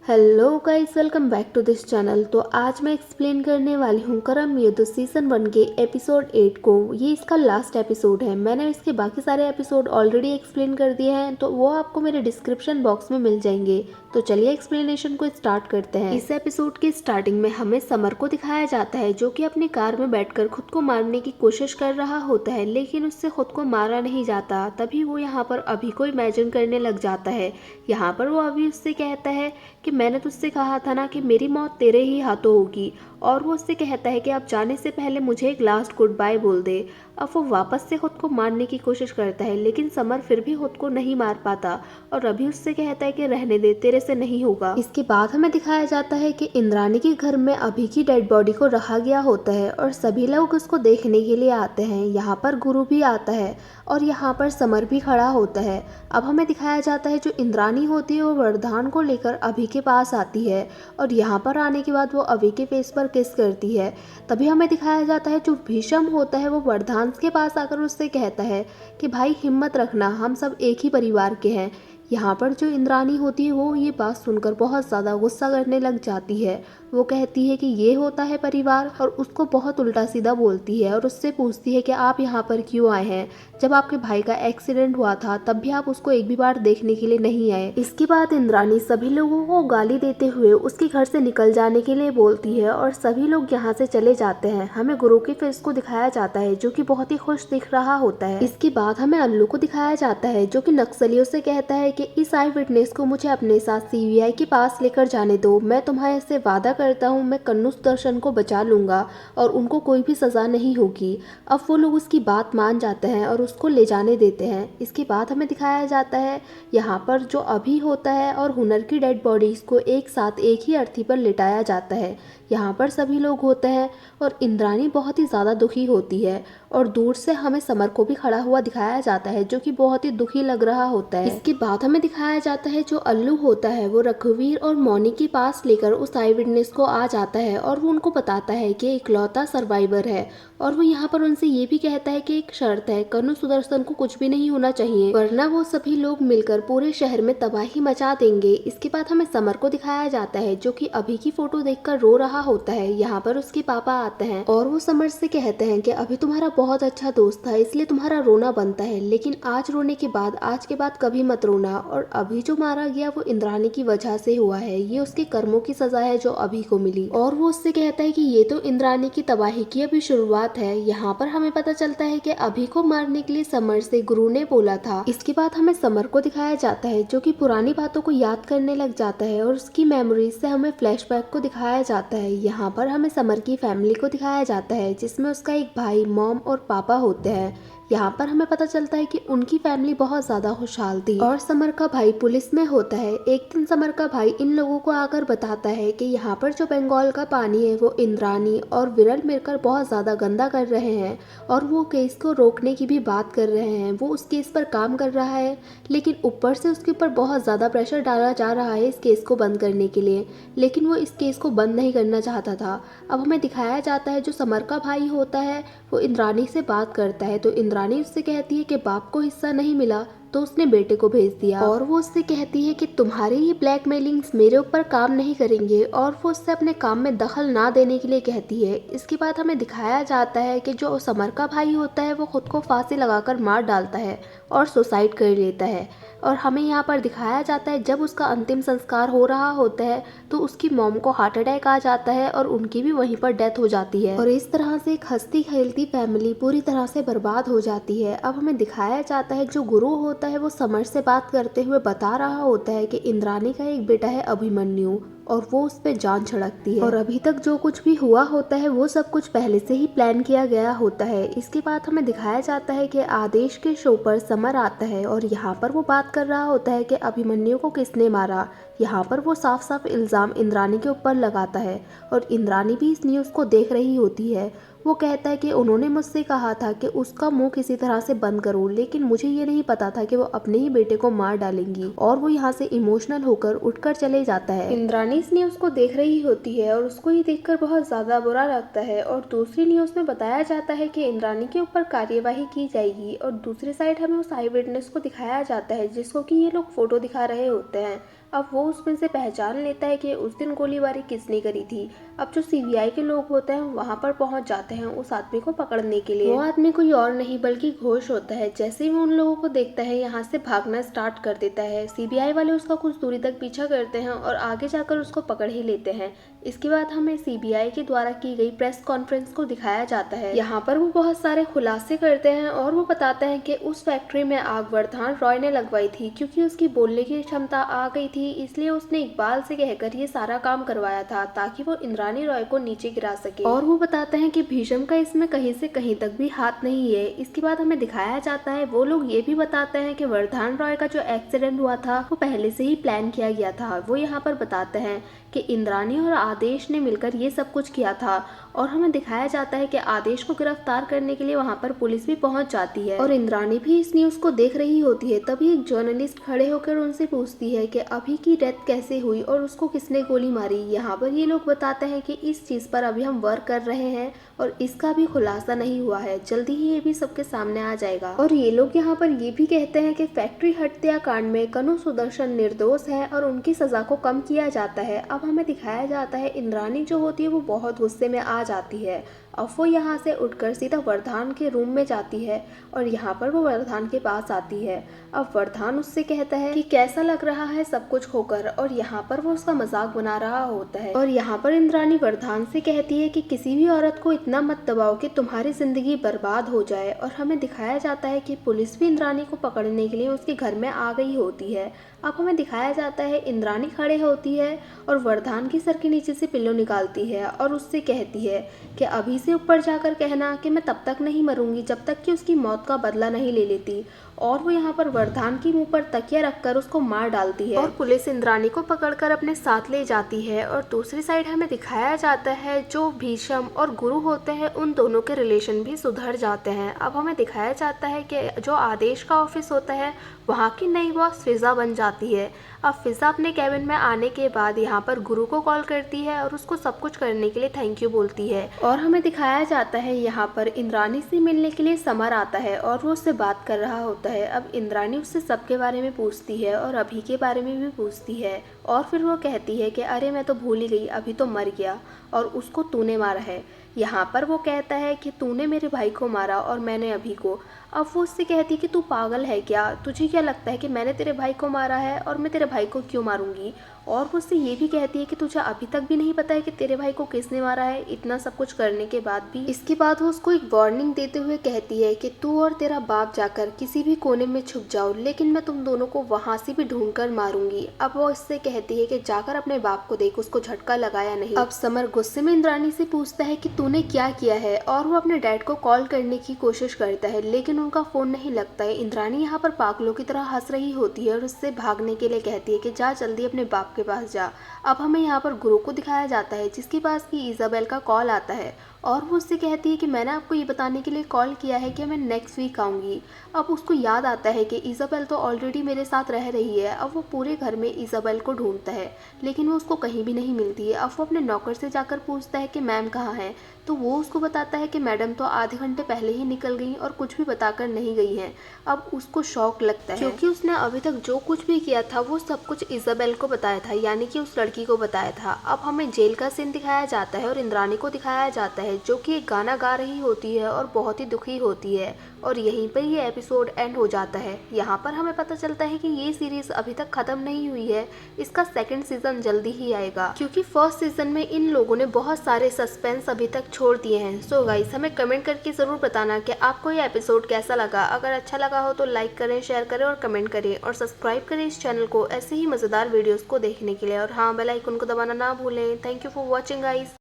Hello guys, welcome back to this channel. तो आज मैं एक्सप्लेन करने वाली हूँ करम युद्ध सीजन 1 के एपिसोड 8 को। ये इसका लास्ट एपिसोड है। मैंने इसके बाकी सारे एपिसोड ऑलरेडी एक्सप्लेन कर दिए हैं, तो वो आपको मेरे डिस्क्रिप्शन बॉक्स में मिल जाएंगे। तो चलिए एक्सप्लेनेशन को स्टार्ट करते हैं। इस एपिसोड की स्टार्टिंग में हमें समर को दिखाया जाता है, जो कि अपनी कार में बैठकर खुद को मारने की कोशिश कर रहा होता है, लेकिन उससे खुद को मारा नहीं जाता। तभी वो यहाँ पर अभी को इमेजिन करने लग जाता है। यहाँ पर वो अभी उससे कहता है कि मैंने तुझसे कहा था ना कि मेरी मौत तेरे ही हाथों होगी। और वो उससे कहता है कि आप जाने से पहले मुझे एक लास्ट गुड बाय बोल दे। अब वो वापस से खुद को मारने की कोशिश करता है, लेकिन समर फिर भी खुद को नहीं मार पाता और अभी उससे कहता है कि रहने दे, तेरे से नहीं होगा। इसके बाद हमें दिखाया जाता है कि इंद्राणी के घर में अभी की डेड बॉडी को रखा गया होता है और सभी लोग उसको देखने के लिए आते हैं। यहाँ पर गुरु भी आता है और यहाँ पर समर भी खड़ा होता है। अब हमें दिखाया जाता है जो इंद्राणी होती है वो वरदान को लेकर अभी के पास आती है और यहाँ पर आने के बाद वो अभी के फेस पर किस करती है। तभी हमें दिखाया जाता है जो भीष्म होता है वो वरदान के पास आकर उससे कहता है कि भाई हिम्मत रखना, हम सब एक ही परिवार के हैं। यहाँ पर जो इंद्राणी होती है वो ये बात सुनकर बहुत ज़्यादा गुस्सा करने लग जाती है। वो कहती है कि ये होता है परिवार और उसको बहुत उल्टा सीधा बोलती है और उससे पूछती है कि आप यहाँ पर क्यों आए हैं। जब आपके भाई का एक्सीडेंट हुआ था तब भी आप उसको एक भी बार देखने के लिए नहीं आए। इसके बाद इंद्राणी सभी लोगों को गाली देते हुए उसके घर से निकल जाने के लिए बोलती है और सभी लोग यहाँ से चले जाते हैं। हमें गुरु के फेस को दिखाया जाता है जो कि बहुत ही खुश दिख रहा होता है। इसके बाद हमें अल्लू को दिखाया जाता है जो कि नक्सलियों से कहता है कि इस आई विटनेस को मुझे अपने साथ सीबीआई के पास लेकर जाने दो। मैं तुम्हारे से वादा करता हूँ मैं कन्नू दर्शन को बचा लूंगा और उनको कोई भी सजा नहीं होगी। अब वो लोग उसकी बात मान जाते हैं और उसको ले जाने देते हैं। इसके बाद हमें दिखाया जाता है यहाँ पर जो अभी होता है और हुनर की डेड बॉडीज को एक साथ एक ही अर्थी पर लिटाया जाता है। यहाँ पर सभी लोग होते हैं और इंद्राणी बहुत ही ज़्यादा दुखी होती है और दूर से हमें समर को भी खड़ा हुआ दिखाया जाता है जो कि बहुत ही दुखी लग रहा होता है। इसके बाद हमें दिखाया जाता है जो अल्लू होता है वो रघुवीर और मौनी के पास लेकर उस आई विटनेस को आ जाता है और वो उनको बताता है कि इकलौता सर्वाइवर है और वो यहाँ पर उनसे ये भी कहता है कि एक शर्त है, कन्नू सुदर्शन को कुछ भी नहीं होना चाहिए वरना वो सभी लोग मिलकर पूरे शहर में तबाही मचा देंगे। इसके बाद हमें समर को दिखाया जाता है जो कि अभी की फोटो देखकर रो रहा होता है। यहाँ पर उसके पापा आते हैं और वो समर से कहते हैं कि अभी तुम्हारा बहुत अच्छा दोस्त था इसलिए तुम्हारा रोना बनता है, लेकिन आज रोने के बाद आज के बाद कभी मत रोना। और अभी जो मारा गया वो इंद्राणी की वजह से हुआ है, ये उसके कर्मों की सजा है जो अभी को मिली। और वो उससे कहता है कि ये तो इंद्राणी की तबाही की अभी शुरुआत है। यहाँ पर हमें पता चलता है कि अभी को मारने के लिए समर से गुरु ने बोला था। इसके बाद हमें समर को दिखाया जाता है जो कि पुरानी बातों को याद करने लग जाता है और उसकी मेमोरीज से हमें फ्लैशबैक को दिखाया जाता है। यहाँ पर हमें समर की फैमिली को दिखाया जाता है जिसमें उसका एक भाई, मॉम और पापा होते हैं। यहाँ पर हमें पता चलता है कि उनकी फैमिली बहुत ज्यादा खुशहाल थी और समर का भाई पुलिस में होता है। एक दिन समर का भाई इन लोगों को आकर बताता है कि यहाँ पर जो बंगाल का पानी है वो इंद्राणी और विरल मिलकर बहुत ज्यादा गंदा कर रहे हैं और वो केस को रोकने की भी बात कर रहे हैं। वो उस केस पर काम कर रहा है लेकिन ऊपर से उसके ऊपर बहुत ज्यादा प्रेशर डाला जा रहा है इस केस को बंद करने के लिए, लेकिन वो इस केस को बंद नहीं करना चाहता था। अब हमें दिखाया जाता है जो समर का भाई होता है वो इंद्राणी से बात करता है तो इंद्राणी उससे कहती है कि बाप को हिस्सा नहीं मिला तो उसने बेटे को भेज दिया और वो उससे कहती है कि तुम्हारे ये ब्लैकमेलिंग्स मेरे ऊपर काम नहीं करेंगे और वो उससे अपने काम में दखल ना देने के लिए कहती है। इसके बाद हमें दिखाया जाता है कि जो समर का भाई होता है वो खुद को फांसी लगाकर मार डालता है और सुसाइड कर लेता है। और हमें यहाँ पर दिखाया जाता है जब उसका अंतिम संस्कार हो रहा होता है तो उसकी मॉम को हार्ट अटैक आ जाता है और उनकी भी वहीं पर डेथ हो जाती है और इस तरह से एक हंसती खेलती फैमिली पूरी तरह से बर्बाद हो जाती है। अब हमें दिखाया जाता है जो गुरु होता है वो समर से बात करते हुए बता रहा होता है कि इंद्राणी का एक बेटा है अभिमन्यु और वो उस पे जान छिड़कती है और अभी तक जो कुछ भी हुआ होता है वो सब कुछ पहले से ही प्लान किया गया होता है। इसके बाद हमें दिखाया जाता है कि आदेश के शो पर समर आता है और यहाँ पर वो बात कर रहा होता है कि अभिमन्यु को किसने मारा। यहाँ पर वो साफ साफ इल्ज़ाम इंद्राणी के ऊपर लगाता है और इंद्राणी भी इस न्यूज़ को देख रही होती है। वो कहता है कि उन्होंने मुझसे कहा था कि उसका मुंह किसी तरह से बंद करो, लेकिन मुझे ये नहीं पता था कि वो अपने ही बेटे को मार डालेंगी। और वो यहाँ से इमोशनल होकर उठकर चले जाता है। इंद्राणी इस न्यूज़ को देख रही होती है और उसको ये देखकर बहुत ज़्यादा बुरा लगता है और दूसरी न्यूज़ में बताया जाता है कि इंद्राणी के ऊपर कार्यवाही की जाएगी और दूसरी साइड हमें उस आई विटनेस को दिखाया जाता है जिसको कि ये लोग फोटो दिखा रहे होते हैं। अब वो उसमें से पहचान लेता है कि उस दिन गोलीबारी किसने करी थी। अब जो सीबीआई के लोग होते हैं वहां पर पहुंच जाते हैं उस आदमी को पकड़ने के लिए। वो आदमी कोई और नहीं बल्कि घोष होता है। जैसे ही वो उन लोगों को देखता है यहाँ से भागना स्टार्ट कर देता है। सीबीआई वाले उसका कुछ दूरी तक पीछा करते हैं और आगे जाकर उसको पकड़ ही लेते हैं। इसके बाद हमें सीबीआई के द्वारा की गई प्रेस कॉन्फ्रेंस को दिखाया जाता है। यहाँ पर वो बहुत सारे खुलासे करते हैं और वो बताते हैं कि उस फैक्ट्री में आग वर्धान रॉय ने लगवाई थी, क्योंकि उसकी बोलने की क्षमता आ गई थी, इसलिए उसने इकबाल से कहकर ये सारा काम करवाया था ताकि वो इंद्राणी रॉय को नीचे गिरा सके। और वो बताते हैं कि भीषम का इसमें कहीं से कहीं तक भी हाथ नहीं है। इसके बाद हमें दिखाया जाता है वो लोग ये भी बताते हैं कि वर्धान रॉय का जो एक्सीडेंट हुआ था वो पहले से ही प्लान किया गया था। वो यहाँ पर बताते हैं कि इंद्राणी और आदेश ने मिलकर ये सब कुछ किया था। और हमें दिखाया जाता है कि आदेश को गिरफ्तार करने के लिए वहां पर पुलिस भी पहुंच जाती है और इंद्राणी भी इस न्यूज को देख रही होती है। तभी एक जर्नलिस्ट खड़े होकर उनसे पूछती है कि अभी की डेथ कैसे हुई और उसको किसने गोली मारी। यहाँ पर ये लोग बताते हैं कि इस चीज पर अभी हम वर्क कर रहे हैं और इसका भी खुलासा नहीं हुआ है, जल्दी ही ये भी सबके सामने आ जाएगा। और ये लोग यहाँ पर ये भी कहते हैं कि फैक्ट्री हत्याकांड में कनु सुदर्शन निर्दोष है और उनकी सजा को कम किया जाता है। अब हमें दिखाया जाता है इंद्राणी जो होती है वो बहुत गुस्से में आ जाती है। अब वो यहाँ से उठकर सीधा वर्धान के रूम में जाती है और यहाँ पर वो वर्धान के पास आती है। अब वर्धान उससे कहता है कि कैसा लग रहा है सब कुछ खोकर, और यहाँ पर वो उसका मजाक बना रहा होता है। और यहाँ पर इंद्राणी वर्धान से कहती है कि किसी भी औरत को इतना मत दबाओ कि तुम्हारी जिंदगी बर्बाद हो जाए। और हमें दिखाया जाता है कि पुलिस भी इंद्राणी को पकड़ने के लिए उसके घर में आ गई होती है। अब हमें दिखाया जाता है इंद्राणी खड़े होती है और वर्धान के सर के नीचे से पिल्लो निकालती है और उससे कहती है कि अभी से ऊपर जाकर कहना कि मैं तब तक नहीं मरूंगी जब तक कि उसकी मौत का बदला नहीं ले लेती। और वो यहाँ पर वर्धान की मुंह पर तकिया रखकर उसको मार डालती है और पुलिस इंद्राणी को पकड़कर अपने साथ ले जाती है। और दूसरी साइड हमें दिखाया जाता है जो भीषम और गुरु होते हैं उन दोनों के रिलेशन भी सुधर जाते हैं। अब हमें दिखाया जाता है कि जो आदेश का ऑफिस होता है वहाँ की नई बॉस फिजा बन जाती है। अब फिजा अपने कैबिन में आने के बाद यहाँ पर गुरु को कॉल करती है और उसको सब कुछ करने के लिए थैंक यू बोलती है। और हमें दिखाया जाता है यहाँ पर इंद्राणी से मिलने के लिए समर आता है और वो उससे बात कर रहा होता है। अब इंद्राणी उससे सबके बारे में पूछती है और अभी के बारे में भी पूछती है और फिर वो कहती है कि अरे मैं तो भूल ही गई, अभी तो मर गया और उसको तूने मारा है। यहाँ पर वो कहता है कि तूने मेरे भाई को मारा और मैंने अभी को। अब वो उससे कहती है कि तू पागल है क्या, तुझे क्या लगता है कि मैंने तेरे भाई को मारा है और मैं तेरे भाई को क्यों मारूंगी। और वो उससे ये भी कहती है कि तुझे अभी तक भी नहीं पता है कि तेरे भाई को किसने मारा है, इतना सब कुछ करने के बाद भी। इसके बाद वो उसको एक वार्निंग देते हुए कहती है कि तू और तेरा बाप जाकर किसी भी कोने में छुप जाओ, लेकिन मैं तुम दोनों को वहां से भी ढूंढ कर मारूंगी। अब वो इससे कहती है कि जाकर अपने बाप को देख, उसको झटका लगाया नहीं। अब समर गुस्से में इंद्राणी से पूछता है कि तूने क्या किया है और वो अपने डैड को कॉल करने की कोशिश करता है लेकिन उनका फोन नहीं लगता है। इंद्राणी यहाँ पर पागलों की तरह हंस रही होती है और उससे भागने के लिए कहती है कि जा जल्दी अपने बाप के पास जा। अब हमें यहाँ पर गुरु को दिखाया जाता है जिसके पास की इजाबेल का कॉल आता है और वो उससे कहती है कि मैंने आपको ये बताने के लिए कॉल किया है कि मैं नेक्स्ट वीक आऊँगी। अब उसको याद आता है कि इजाबेल तो ऑलरेडी मेरे साथ रह रही है। अब वो पूरे घर में इजाबेल को ढूंढता है लेकिन वो उसको कहीं भी नहीं मिलती है। अब वो अपने नौकर से जाकर पूछता है कि मैम कहाँ हैं, तो वो उसको बताता है कि मैडम तो आधे घंटे पहले ही निकल गई और कुछ भी बताकर नहीं गई हैं। अब उसको शौक लगता है क्योंकि उसने अभी तक जो कुछ भी किया था वो सब कुछ इजाबेल को बताया था, यानी कि उस लड़की को बताया था। अब हमें जेल का सीन दिखाया जाता है और इंद्राणी को दिखाया जाता है जो कि एक गाना गा रही होती है और बहुत ही दुखी होती है और यहीं पर ये एपिसोड एंड हो जाता है। यहाँ पर हमें पता चलता है कि ये सीरीज अभी तक खत्म नहीं हुई है, इसका सेकंड सीजन जल्दी ही आएगा क्योंकि फर्स्ट सीजन में इन लोगों ने बहुत सारे सस्पेंस अभी तक छोड़ दिए हैं। सो गाइस हमें कमेंट करके जरूर बताना कि आपको ये एपिसोड कैसा लगा। अगर अच्छा लगा हो तो लाइक करें, शेयर करें और कमेंट करें और सब्सक्राइब करें इस चैनल को ऐसे ही मजेदार वीडियोस को देखने के लिए। और हाँ, बेल आइकन को दबाना ना भूलें। Thank you for watching guys.